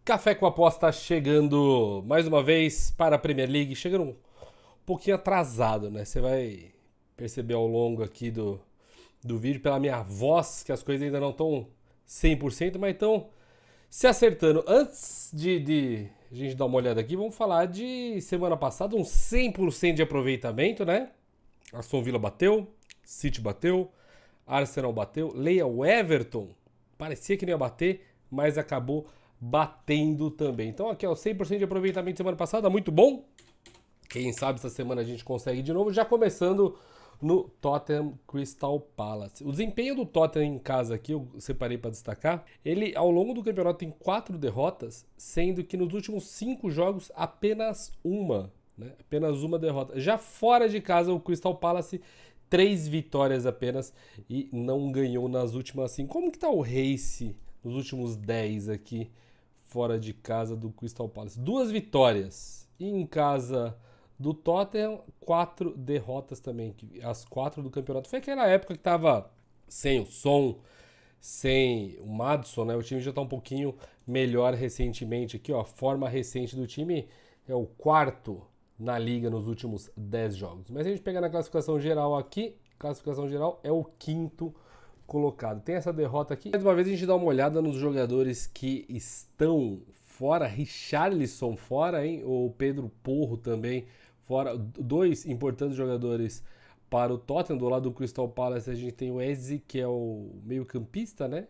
Café com Aposta chegando mais uma vez para a Premier League, chegando um pouquinho atrasado, né? Você vai perceber ao longo aqui do vídeo pela minha voz que as coisas ainda não estão 100%, mas estão se acertando. Antes de a gente dar uma olhada aqui, vamos falar de semana passada, um 100% de aproveitamento, né? Aston Villa bateu, City bateu, Arsenal bateu, leia o Everton, parecia que não ia bater, mas acabou batendo também. Então aqui, ó, 100% de aproveitamento semana passada, muito bom. Quem sabe essa semana a gente consegue de novo, já começando no Tottenham Crystal Palace. O desempenho do Tottenham em casa aqui, eu separei para destacar, ele ao longo do campeonato tem 4 derrotas, sendo que nos últimos 5 jogos apenas uma, né? Apenas uma derrota. Já fora de casa o Crystal Palace 3 vitórias apenas e não ganhou nas últimas 5. Como que tá o Race nos últimos 10 aqui fora de casa do Crystal Palace? 2 vitórias. E em casa do Tottenham, 4 derrotas também. As 4 do campeonato. Foi aquela época que tava sem o Son, sem o Maddison, né? O time já tá um pouquinho melhor recentemente aqui, ó. A forma recente do time é o quarto na liga nos últimos 10 jogos. Mas se a gente pegar na classificação geral aqui, classificação geral é o quinto colocado. Tem essa derrota aqui. Mais uma vez a gente dá uma olhada nos jogadores que estão fora. Richarlison fora, hein? O Pedro Porro também fora. 2 importantes jogadores para o Tottenham. Do lado do Crystal Palace a gente tem o Eze, que é o meio-campista, né?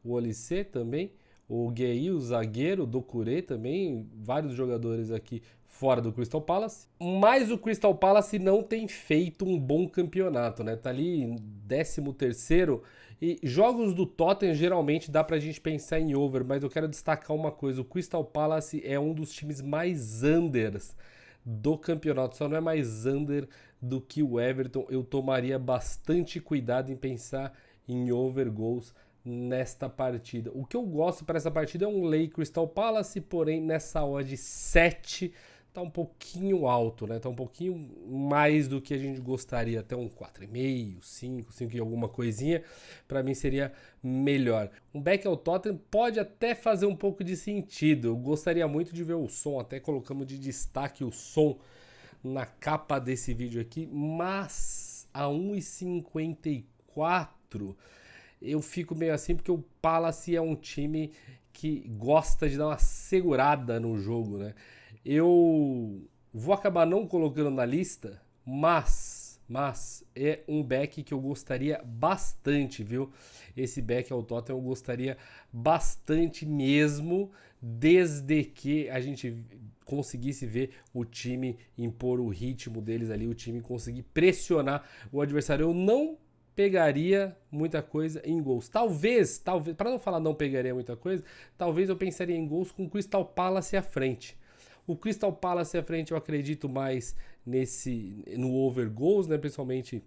O Olise também. O Gueye, o zagueiro, o Doucouré também. Vários jogadores aqui fora do Crystal Palace. Mas o Crystal Palace não tem feito um bom campeonato, né? Tá ali em 13º. E jogos do Tottenham geralmente dá pra gente pensar em over, mas eu quero destacar uma coisa. O Crystal Palace é um dos times mais unders do campeonato. Só não é mais under do que o Everton. Eu tomaria bastante cuidado em pensar em over goals nesta partida. O que eu gosto para essa partida é um lay Crystal Palace, porém nessa odd 7 tá um pouquinho alto, né? Tá um pouquinho mais do que a gente gostaria, até um 4,5, 5 e alguma coisinha, para mim seria melhor. Um back ao Tottenham pode até fazer um pouco de sentido. Eu gostaria muito de ver o som, até colocamos de destaque o som na capa desse vídeo aqui, mas a 1,54 eu fico meio assim porque o Palace é um time que gosta de dar uma segurada no jogo, né? Eu vou acabar não colocando na lista, mas é um back que eu gostaria bastante, viu? Esse back ao Tottenham eu gostaria bastante mesmo, desde que a gente conseguisse ver o time impor o ritmo deles ali, o time conseguir pressionar o adversário. Eu não pegaria muita coisa em gols. Talvez, para não falar não pegaria muita coisa, talvez eu pensaria em gols com o Crystal Palace à frente. O Crystal Palace à frente eu acredito mais no over goals, né? Principalmente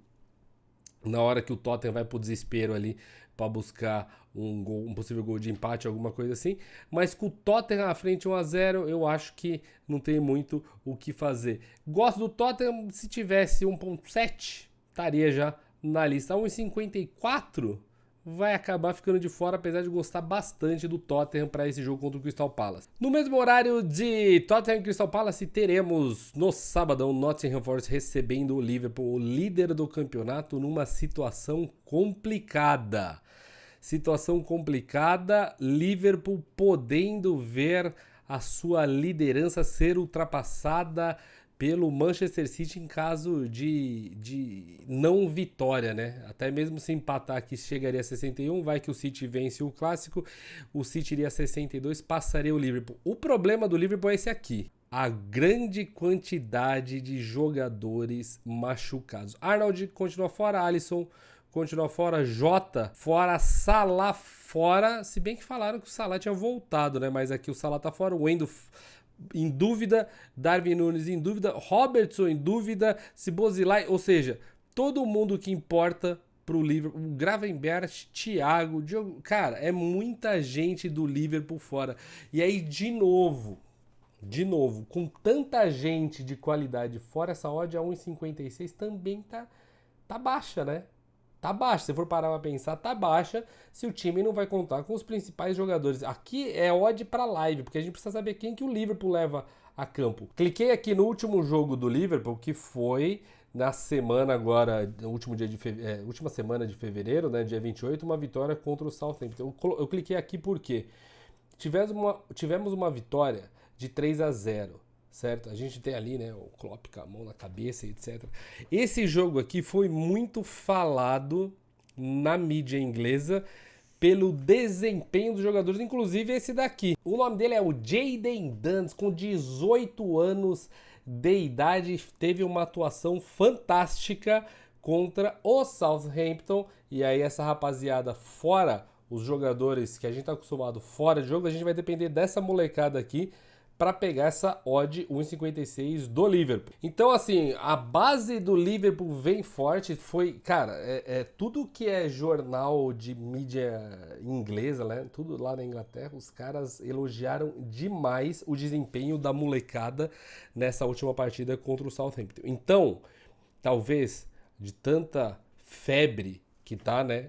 na hora que o Tottenham vai pro desespero ali para buscar um possível gol de empate, alguma coisa assim. Mas com o Tottenham à frente 1-0, eu acho que não tem muito o que fazer. Gosto do Tottenham, se tivesse 1,7, estaria já na lista. 1,54 vai acabar ficando de fora, apesar de gostar bastante do Tottenham para esse jogo contra o Crystal Palace. No mesmo horário de Tottenham e Crystal Palace, teremos no sábado Nottingham Forest recebendo o Liverpool, o líder do campeonato, numa situação complicada. Situação complicada, Liverpool podendo ver a sua liderança ser ultrapassada pelo Manchester City em caso de não vitória, né? Até mesmo se empatar aqui chegaria a 61, vai que o City vence o clássico, o City iria a 62, passaria o Liverpool. O problema do Liverpool é esse aqui: a grande quantidade de jogadores machucados. Arnold continua fora, Alisson continua fora, Jota fora, Salah fora, se bem que falaram que o Salah tinha voltado, né? Mas aqui o Salah tá fora, o Wendo em dúvida, Darwin Núñez em dúvida, Robertson em dúvida, Szoboszlai, ou seja, todo mundo que importa pro Liverpool, Gravenberch, Thiago, Diogo, cara, é muita gente do Liverpool fora. E aí, de novo, com tanta gente de qualidade fora, essa odd a 1,56 também tá baixa, né? tá baixa. Se for parar pra pensar, tá baixa se o time não vai contar com os principais jogadores. Aqui é odd pra live, porque a gente precisa saber quem que o Liverpool leva a campo. Cliquei aqui no último jogo do Liverpool, que foi na semana agora, no último dia de última semana de fevereiro, né, dia 28, uma vitória contra o Southampton. Eu cliquei aqui porque tivemos uma vitória de 3-0. Certo? A gente tem ali, né, o Klopp com a mão na cabeça, etc. Esse jogo aqui foi muito falado na mídia inglesa pelo desempenho dos jogadores, inclusive esse daqui. O nome dele é o Jayden Danns, com 18 anos de idade, teve uma atuação fantástica contra o Southampton. E aí essa rapaziada, fora os jogadores que a gente tá acostumado fora de jogo, a gente vai depender dessa molecada aqui para pegar essa odd 1,56 do Liverpool. Então, assim, a base do Liverpool vem forte. Foi, cara, tudo que é jornal de mídia inglesa, né? Tudo lá na Inglaterra, os caras elogiaram demais o desempenho da molecada nessa última partida contra o Southampton. Então, talvez de tanta febre que tá, né?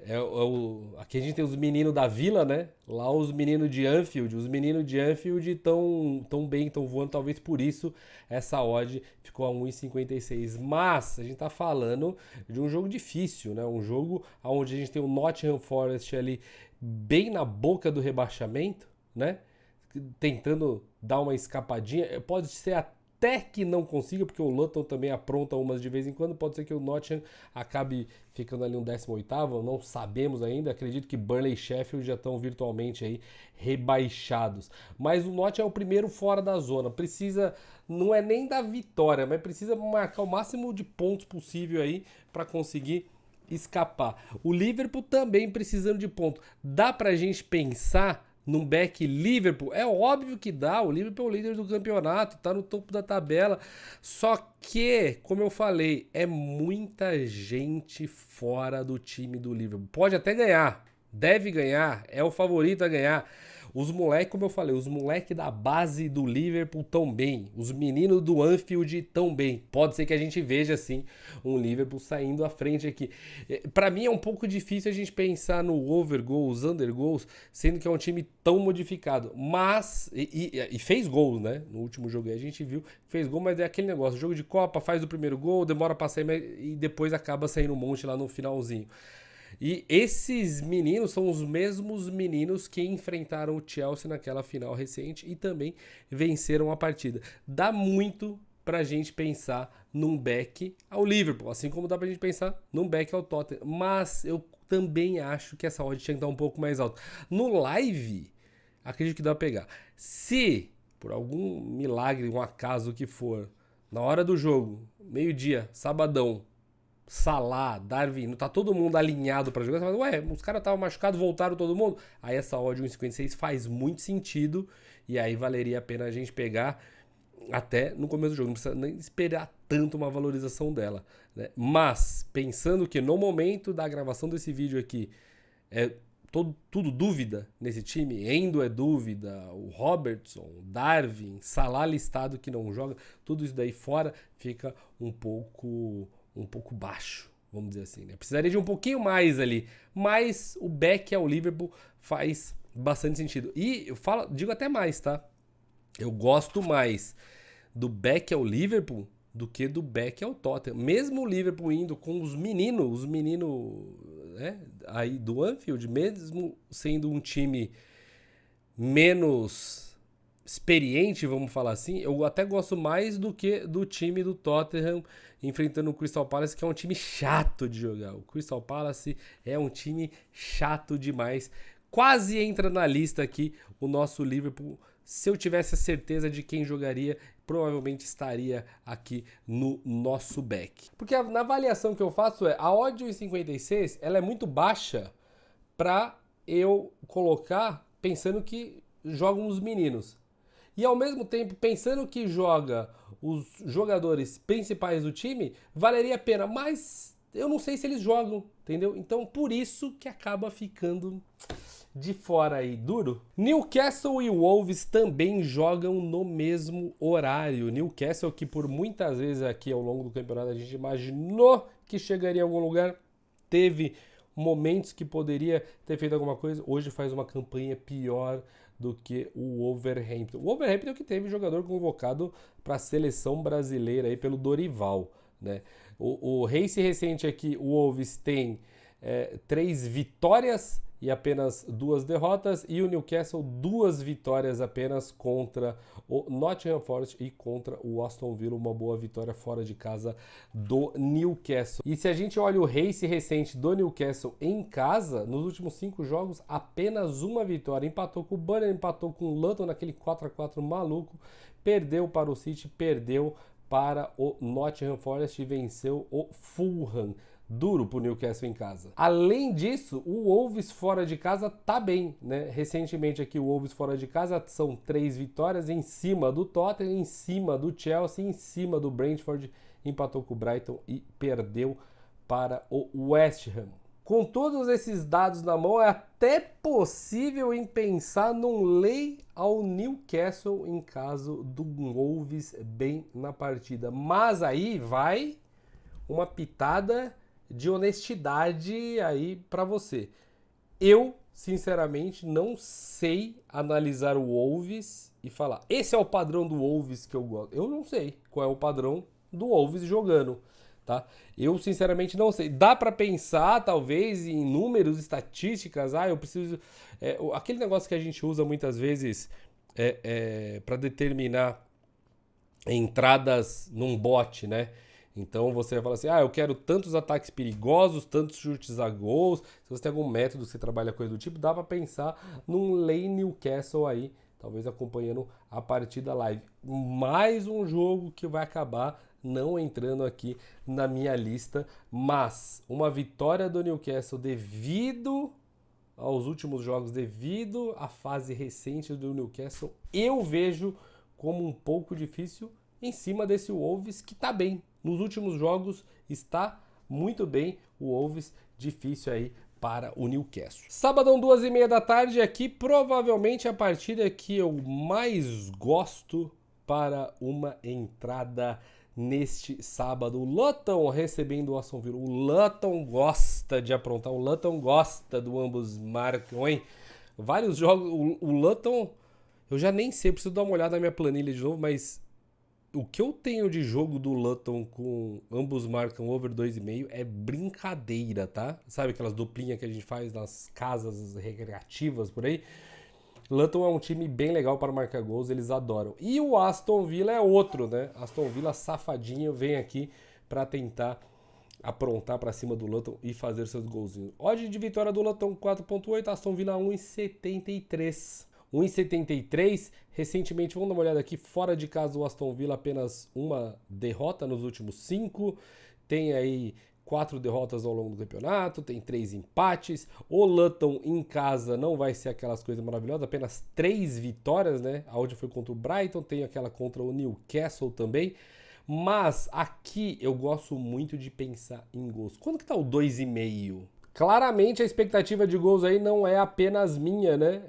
Aqui a gente tem os meninos da Vila, né? Lá os meninos de Anfield. Os meninos de Anfield tão bem, estão voando. Talvez por isso essa odd ficou a 1,56. Mas a gente tá falando de um jogo difícil, né? Um jogo onde a gente tem o Nottingham Forest ali bem na boca do rebaixamento, né? Tentando dar uma escapadinha. Pode ser até que não consiga, porque o Luton também apronta umas de vez em quando. Pode ser que o Nottingham acabe ficando ali um 18º, não sabemos ainda. Acredito que Burnley e Sheffield já estão virtualmente aí rebaixados. Mas o Nottingham é o primeiro fora da zona. Precisa, não é nem da vitória, mas precisa marcar o máximo de pontos possível aí para conseguir escapar. O Liverpool também precisando de pontos. Dá pra gente pensar num back Liverpool? É óbvio que dá, o Liverpool é o líder do campeonato, tá no topo da tabela, só que, como eu falei, é muita gente fora do time do Liverpool. Pode até ganhar, deve ganhar, é o favorito a ganhar. Os moleques, como eu falei, os moleques da base do Liverpool tão bem. Os meninos do Anfield tão bem. Pode ser que a gente veja, assim, um Liverpool saindo à frente aqui. Pra mim é um pouco difícil a gente pensar no overgoals, undergoals, sendo que é um time tão modificado. Mas, e fez gols, né? No último jogo aí a gente viu, fez gol, mas é aquele negócio. Jogo de Copa, faz o primeiro gol, demora pra sair e depois acaba saindo um monte lá no finalzinho. E esses meninos são os mesmos meninos que enfrentaram o Chelsea naquela final recente e também venceram a partida. Dá muito pra gente pensar num back ao Liverpool, assim como dá pra gente pensar num back ao Tottenham. Mas eu também acho que essa odd tinha que estar um pouco mais alta. No live, acredito que dá pra pegar. Se, por algum milagre, um acaso que for, na hora do jogo, meio-dia, sabadão, Salah, Darwin, não tá todo mundo alinhado pra jogar, você fala, ué, os caras estavam machucados, voltaram todo mundo. Aí essa odd 1,56 faz muito sentido e aí valeria a pena a gente pegar até no começo do jogo, não precisa nem esperar tanto uma valorização dela, né? Mas, pensando que no momento da gravação desse vídeo aqui é tudo dúvida nesse time, Endo é dúvida, o Robertson, Darwin, Salah listado que não joga, tudo isso daí fora fica um pouco baixo, vamos dizer assim, né? Precisaria de um pouquinho mais ali, mas o back ao Liverpool faz bastante sentido. E eu digo até mais, tá? Eu gosto mais do back ao Liverpool do que do back ao Tottenham. Mesmo o Liverpool indo com os meninos, né, aí do Anfield, mesmo sendo um time menos experiente, vamos falar assim, eu até gosto mais do que do time do Tottenham enfrentando o Crystal Palace, que é um time chato de jogar. O Crystal Palace é um time chato demais. Quase entra na lista aqui o nosso Liverpool. Se eu tivesse a certeza de quem jogaria, provavelmente estaria aqui no nosso back. Porque na avaliação que eu faço a odd 1,56, ela é muito baixa para eu colocar pensando que jogam os meninos. E ao mesmo tempo, pensando que joga os jogadores principais do time, valeria a pena, mas eu não sei se eles jogam, entendeu? Então, por isso que acaba ficando de fora aí, duro. Newcastle e Wolves também jogam no mesmo horário. Newcastle, que por muitas vezes aqui ao longo do campeonato a gente imaginou que chegaria em algum lugar, teve momentos que poderia ter feito alguma coisa, hoje faz uma campanha pior do que o Wolverhampton. O Wolverhampton é o que teve jogador convocado para a seleção brasileira aí pelo Dorival, né? O Race recente aqui, o Wolves tem 3 vitórias e apenas 2 derrotas, e o Newcastle 2 vitórias apenas contra o Nottingham Forest e contra o Aston Villa, uma boa vitória fora de casa do Newcastle. E se a gente olha o race recente do Newcastle em casa, nos últimos 5 jogos, apenas uma vitória. Empatou com o Burnley, empatou com o Luton naquele 4-4 maluco, perdeu para o City, perdeu para o Nottingham Forest e venceu o Fulham. Duro pro Newcastle em casa. Além disso, o Wolves fora de casa tá bem, né? Recentemente aqui o Wolves fora de casa são 3 vitórias em cima do Tottenham, em cima do Chelsea, em cima do Brentford, empatou com o Brighton e perdeu para o West Ham. Com todos esses dados na mão, é até possível em pensar num lay ao Newcastle em caso do Wolves bem na partida. Mas aí vai uma pitada de honestidade aí para você. Eu, sinceramente, não sei analisar o Wolves e falar, esse é o padrão do Wolves que eu gosto. Eu não sei qual é o padrão do Wolves jogando, tá? Eu, sinceramente, não sei. Dá para pensar, talvez, em números, estatísticas. Eu preciso... aquele negócio que a gente usa muitas vezes para determinar entradas num bot, né? Então você vai falar assim, eu quero tantos ataques perigosos, tantos chutes a gols. Se você tem algum método que você trabalha coisa do tipo, dá para pensar num lay Newcastle aí, talvez acompanhando a partida live. Mais um jogo que vai acabar não entrando aqui na minha lista, mas uma vitória do Newcastle devido aos últimos jogos, devido à fase recente do Newcastle, eu vejo como um pouco difícil em cima desse Wolves que tá bem. Nos últimos jogos está muito bem o Wolves, difícil aí para o Newcastle. Sabadão, 2h30 da tarde, aqui provavelmente a partida que eu mais gosto para uma entrada neste sábado. O Luton recebendo o Aston Villa. O Luton gosta de aprontar, o Luton gosta do ambos marcam, hein? Vários jogos, o Luton, eu já nem sei, preciso dar uma olhada na minha planilha de novo, mas o que eu tenho de jogo do Luton com ambos marcam over 2,5 é brincadeira, tá? Sabe aquelas duplinhas que a gente faz nas casas recreativas por aí? Luton é um time bem legal para marcar gols, eles adoram. E o Aston Villa é outro, né? Aston Villa safadinho vem aqui para tentar aprontar para cima do Luton e fazer seus golzinhos. Odd de vitória do Luton 4.8, Aston Villa 1,73. 1,73. Recentemente, vamos dar uma olhada aqui, fora de casa o Aston Villa apenas uma derrota nos últimos 5. Tem aí 4 derrotas ao longo do campeonato, tem 3 empates. O Luton em casa não vai ser aquelas coisas maravilhosas, apenas 3 vitórias, né? A outra foi contra o Brighton, tem aquela contra o Newcastle também. Mas aqui eu gosto muito de pensar em gols. Quando que tá o 2,5? Claramente a expectativa de gols aí não é apenas minha, né?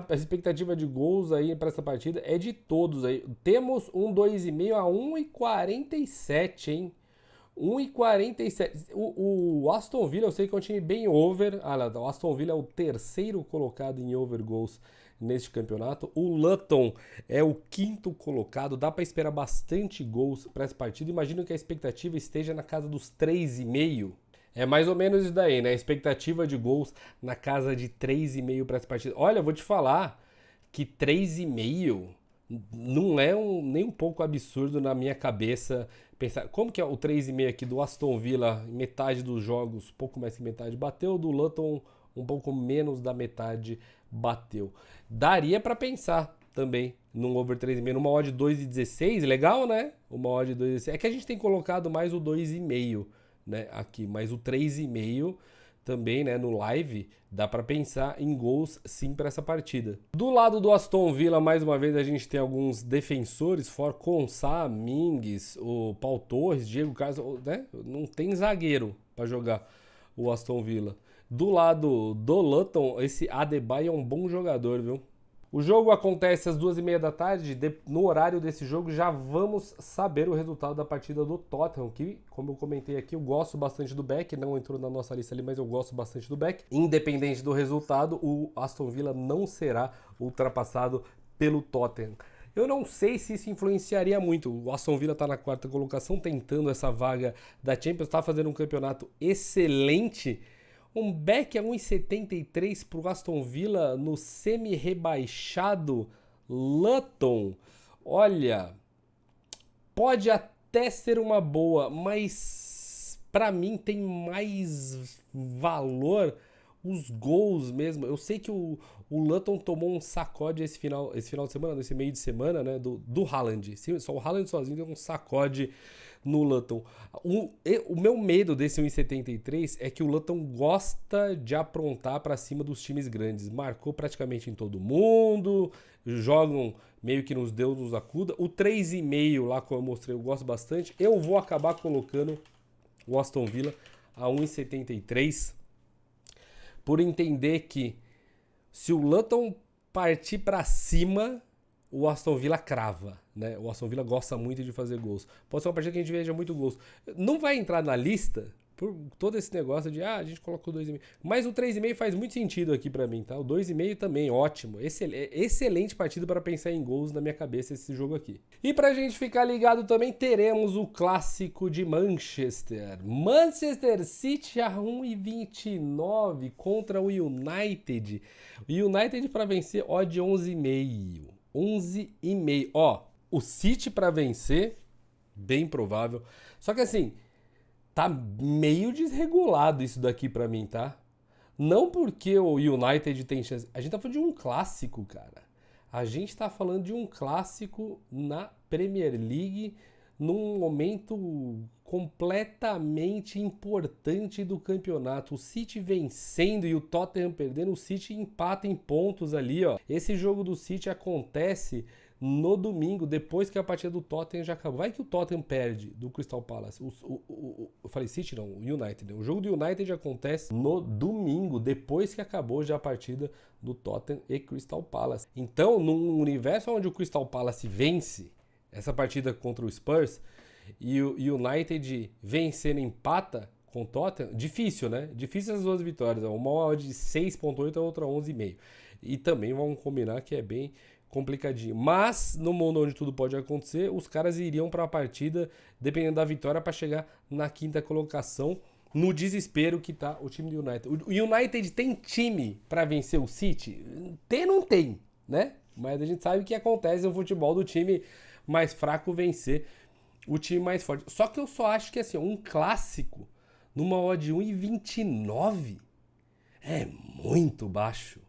A expectativa de gols aí para essa partida é de todos aí. Temos um 2,5 a 1,47, hein? 1,47. O Aston Villa eu sei que é um time bem over. O Aston Villa é o terceiro colocado em over gols neste campeonato. O Luton é o quinto colocado. Dá para esperar bastante gols para essa partida. Imagino que a expectativa esteja na casa dos 3,5. É mais ou menos isso daí, né? A expectativa de gols na casa de 3,5 para essa partida. Olha, eu vou te falar que 3,5 não é nem um pouco absurdo na minha cabeça pensar. Como que é o 3,5 aqui do Aston Villa, metade dos jogos, pouco mais que metade bateu, do Luton um pouco menos da metade bateu. Daria para pensar também num over 3,5, numa odd 2,16, legal, né? Uma odd 2,16. É que a gente tem colocado mais o 2,5, né, aqui, mas o 3,5 também, né, no live, dá para pensar em gols sim para essa partida. Do lado do Aston Villa, mais uma vez, a gente tem alguns defensores, Forconçá, Mings, o Paul Torres, Diego Carlos, né? Não tem zagueiro para jogar o Aston Villa. Do lado do Luton, esse Adebayo é um bom jogador, viu? O jogo acontece às 2h30 da tarde. No horário desse jogo já vamos saber o resultado da partida do Tottenham, que, como eu comentei aqui, eu gosto bastante do Beck, não entrou na nossa lista ali, mas eu gosto bastante do Beck. Independente do resultado, o Aston Villa não será ultrapassado pelo Tottenham. Eu não sei se isso influenciaria muito. O Aston Villa está na 4ª colocação, tentando essa vaga da Champions, está fazendo um campeonato excelente. Um Beck a 1,73 para o Aston Villa no semi-rebaixado Luton. Olha, pode até ser uma boa, mas para mim tem mais valor os gols mesmo. Eu sei que o Luton tomou um sacode esse final de semana, nesse meio de semana, né, do Haaland. Só o Haaland sozinho deu um sacode no Luton. O meu medo desse 1,73 é que o Luton gosta de aprontar para cima dos times grandes. Marcou praticamente em todo mundo, jogam meio que nos Deus nos acuda. O 3,5 lá que eu mostrei eu gosto bastante. Eu vou acabar colocando o Aston Villa a 1,73 por entender que se o Luton partir para cima, o Aston Villa crava, né? O Aston Villa gosta muito de fazer gols. Pode ser uma partida que a gente veja muito gols. Não vai entrar na lista por todo esse negócio de a gente colocou 2,5. Mas o 3,5 faz muito sentido aqui pra mim, tá? O 2,5 também, ótimo. Excelente partida para pensar em gols na minha cabeça esse jogo aqui. E pra gente ficar ligado também, teremos o clássico de Manchester. Manchester City a 1,29 contra o United. O United para vencer, odd 11,5. 11,5. Ó, o City para vencer, bem provável. Só que assim, tá meio desregulado isso daqui pra mim, tá? Não porque o United tem chance. A gente tá falando de um clássico, cara. A gente tá falando de um clássico na Premier League, num momento completamente importante do campeonato. O City vencendo e o Tottenham perdendo, o City empata em pontos ali, ó. Esse jogo do City acontece no domingo, depois que a partida do Tottenham já acabou. Vai que o Tottenham perde do Crystal Palace. Eu falei City não, o United. Né? O jogo do United acontece no domingo, depois que acabou já a partida do Tottenham e Crystal Palace. Então, num universo onde o Crystal Palace vence essa partida contra o Spurs e o United vencendo empata com o Tottenham, difícil, né? Difícil as duas vitórias. Uma odd de 6,8 a outra 11,5. E também vamos combinar que é bem complicadinho. Mas, no mundo onde tudo pode acontecer, os caras iriam para a partida, dependendo da vitória, para chegar na 5ª colocação, no desespero que tá o time do United. O United tem time para vencer o City? Não tem, né? Mas a gente sabe o que acontece no futebol do time mais fraco vencer o time mais forte. Só que eu só acho que assim, um clássico numa odd 1,29 é muito baixo.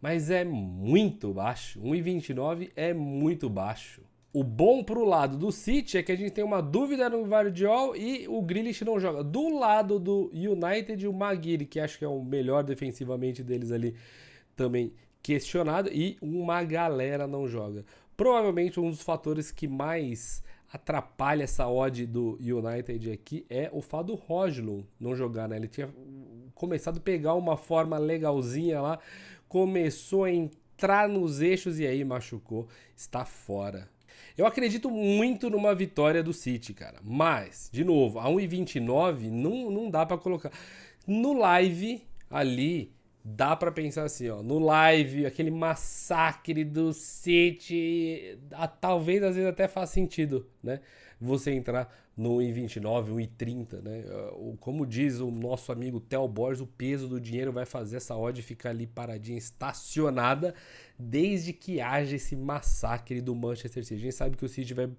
Mas é muito baixo. 1,29 é muito baixo. O bom pro lado do City é que a gente tem uma dúvida no Gvardiol e o Grealish não joga. Do lado do United, o Maguire, que acho que é o melhor defensivamente deles ali, também questionado. E uma galera não joga. Provavelmente um dos fatores que mais atrapalha essa odd do United aqui é o fato do Højlund não jogar, né? Ele tinha começado a pegar uma forma legalzinha lá, começou a entrar nos eixos e aí machucou, está fora. Eu acredito muito numa vitória do City, cara. Mas, de novo, a 1,29 não dá para colocar. No live ali, dá para pensar assim, ó. No live, aquele massacre do City, talvez às vezes até faça sentido, né? Você entrar no 1,29, 1,30, né? Como diz o nosso amigo Theo Borges, o peso do dinheiro vai fazer essa odd ficar ali paradinha, estacionada, desde que haja esse massacre do Manchester City. A gente sabe que o City vai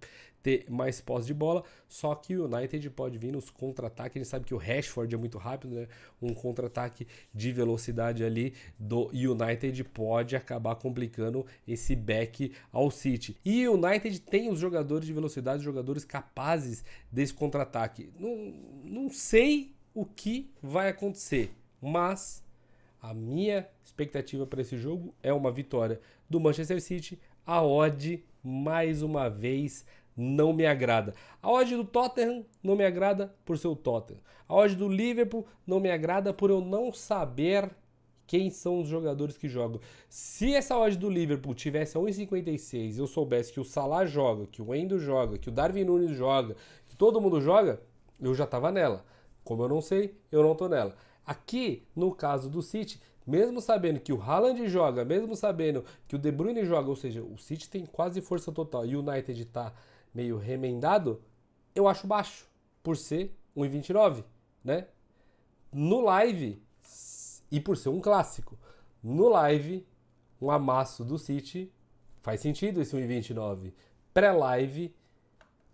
ter mais posse de bola, só que o United pode vir nos contra-ataques. A gente sabe que o Rashford é muito rápido, né? Um contra-ataque de velocidade ali do United pode acabar complicando esse back ao City. E o United tem os jogadores de velocidade, os jogadores capazes desse contra-ataque. Não sei o que vai acontecer, mas a minha expectativa para esse jogo é uma vitória do Manchester City. A odd, mais uma vez, não me agrada. A odd do Tottenham não me agrada por ser o Tottenham. A odd do Liverpool não me agrada por eu não saber quem são os jogadores que jogam. Se essa odd do Liverpool tivesse a 1,56 e eu soubesse que o Salah joga, que o Endo joga, que o Darwin Núñez joga, que todo mundo joga, eu já tava nela. Como eu não sei, eu não tô nela. Aqui, no caso do City, mesmo sabendo que o Haaland joga, mesmo sabendo que o De Bruyne joga, ou seja, o City tem quase força total e o United tá meio remendado, eu acho baixo, por ser 1,29, né? No live, e por ser um clássico, no live, um amasso do City, faz sentido esse 1,29. Pré-live,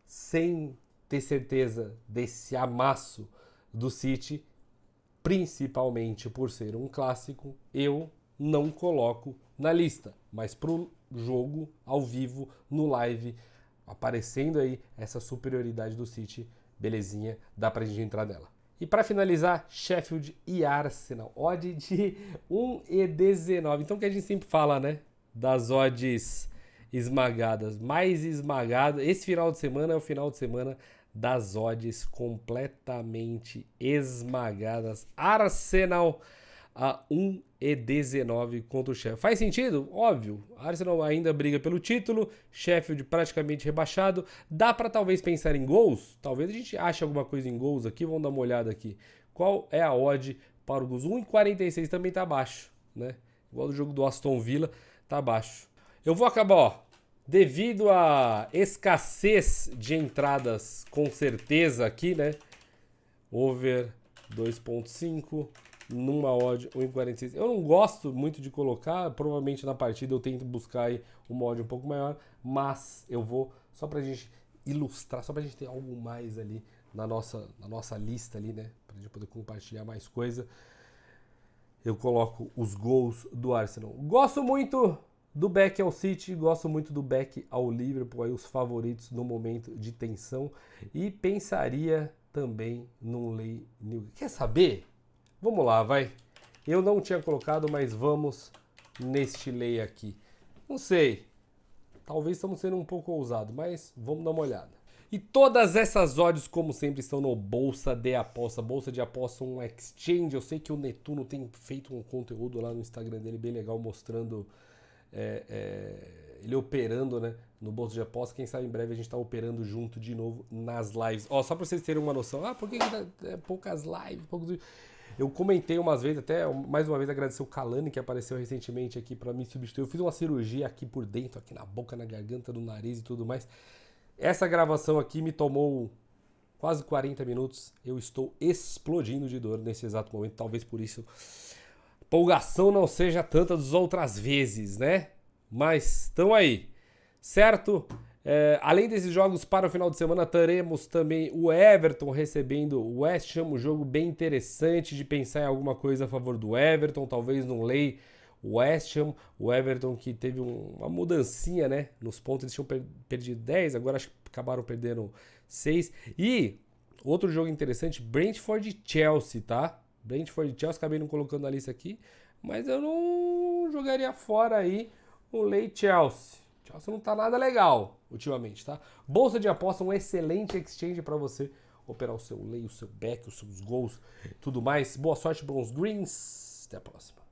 sem ter certeza desse amasso do City, principalmente por ser um clássico, eu não coloco na lista. Mas pro jogo, ao vivo, no live, aparecendo aí essa superioridade do City, belezinha, dá pra gente entrar nela. E para finalizar, Sheffield e Arsenal. Odd de 1,19. Então, o que a gente sempre fala, né? Das odds esmagadas. Mais esmagada. Esse final de semana é o final de semana das odds completamente esmagadas. Arsenal a 1,19 contra o Sheffield. Faz sentido? Óbvio. Arsenal ainda briga pelo título, Sheffield praticamente rebaixado. Dá para talvez pensar em gols? Talvez a gente ache alguma coisa em gols aqui. Vamos dar uma olhada aqui. Qual é a odd para o gols? 1,46 também tá baixo, né? Igual do jogo do Aston Villa, tá baixo. Eu vou acabar, ó. Devido à escassez de entradas, com certeza aqui, né? Over 2,5 numa odd 1,46. Eu não gosto muito de colocar, provavelmente na partida eu tento buscar aí uma odd um pouco maior, mas eu vou, só pra gente ilustrar, só pra gente ter algo mais ali na nossa lista ali, né? Pra gente poder compartilhar mais coisa. Eu coloco os gols do Arsenal. Gosto muito do back ao City, gosto muito do back ao Liverpool, aí os favoritos no momento de tensão. E pensaria também num lay new. Quer saber? Vamos lá, vai. Eu não tinha colocado, mas vamos neste lay aqui. Não sei. Talvez estamos sendo um pouco ousados, mas vamos dar uma olhada. E todas essas odds, como sempre, estão no Bolsa de Aposta. Bolsa de Aposta, um exchange. Eu sei que o Netuno tem feito um conteúdo lá no Instagram dele bem legal, mostrando ele operando, né, no Bolsa de Aposta. Quem sabe em breve a gente está operando junto de novo nas lives. Ó, só para vocês terem uma noção. Por que poucas lives? Poucos... Eu comentei umas vezes, até mais uma vez agradecer o Kalani, que apareceu recentemente aqui para me substituir. Eu fiz uma cirurgia aqui por dentro, aqui na boca, na garganta, no nariz e tudo mais. Essa gravação aqui me tomou quase 40 minutos. Eu estou explodindo de dor nesse exato momento. Talvez por isso a empolgação não seja tanta das outras vezes, né? Mas estão aí, certo? Além desses jogos para o final de semana, teremos também o Everton recebendo o West Ham, um jogo bem interessante de pensar em alguma coisa a favor do Everton, talvez num lay West Ham, o Everton que teve uma mudancinha, né, nos pontos, eles tinham perdido 10, agora acho que acabaram perdendo 6. E outro jogo interessante, Brentford e Chelsea, tá? Brentford e Chelsea, acabei não colocando na lista aqui, mas eu não jogaria fora aí o lay Chelsea. Chelsea não tá nada legal ultimamente, tá? Bolsa de Aposta, um excelente exchange para você operar o seu lay, o seu back, os seus gols, tudo mais. Boa sorte, bons greens. Até a próxima.